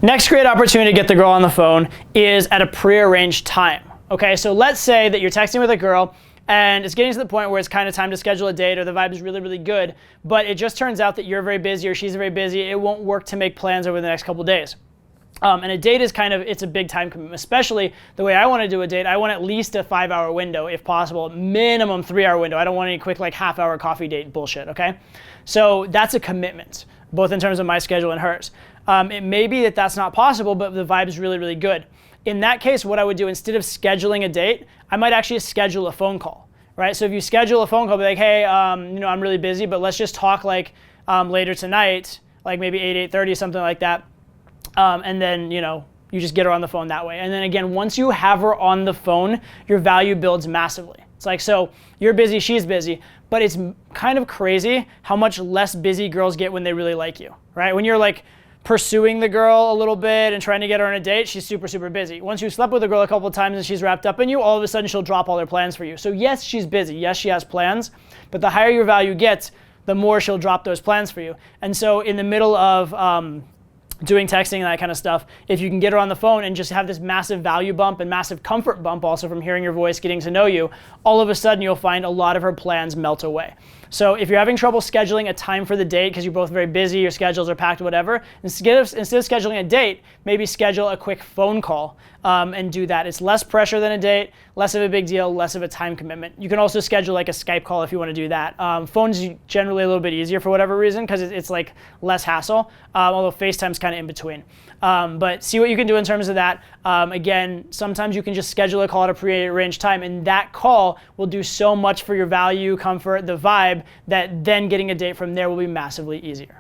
Next great opportunity to get the girl on the phone is at a prearranged time. Okay, so let's say that you're texting with a girl and it's getting to the point where it's kind of time to schedule a date, or the vibe is really, really good, but it just turns out that you're very busy or she's very busy. It won't work to make plans over the next couple days. And a date is it's a big time commitment, especially the way I want to do a date. I want at least a 5-hour window if possible, minimum 3-hour window. I don't want any quick like half-hour coffee date bullshit, okay? So that's a commitment, both in terms of my schedule and hers. It may be that that's not possible, but the vibe is really, really good. In that case, what I would do, instead of scheduling a date, I might actually schedule a phone call, right? So if you schedule a phone call, be like, hey, I'm really busy, but let's just talk like later tonight, like maybe 8:30, something like that. And then, you just get her on the phone that way. And then again, once you have her on the phone, your value builds massively. It's like, so you're busy, she's busy, but it's kind of crazy how much less busy girls get when they really like you, right? When you're like pursuing the girl a little bit and trying to get her on a date, she's super, super busy. Once you slept with a girl a couple of times and she's wrapped up in you, all of a sudden she'll drop all her plans for you. So yes, she's busy. Yes, she has plans, but the higher your value gets, the more she'll drop those plans for you. And so in the middle of doing texting and that kind of stuff, if you can get her on the phone and just have this massive value bump and massive comfort bump also from hearing your voice, getting to know you, all of a sudden you'll find a lot of her plans melt away. So if you're having trouble scheduling a time for the date because you're both very busy, your schedules are packed, whatever, instead of scheduling a date, maybe schedule a quick phone call and do that. It's less pressure than a date, less of a big deal, less of a time commitment. You can also schedule like a Skype call if you want to do that. Phone's generally a little bit easier for whatever reason because it's like less hassle, although FaceTime's kind of in between. But see what you can do in terms of that. Again, sometimes you can just schedule a call at a prearranged time, and that call will do so much for your value, comfort, the vibe, that then getting a date from there will be massively easier.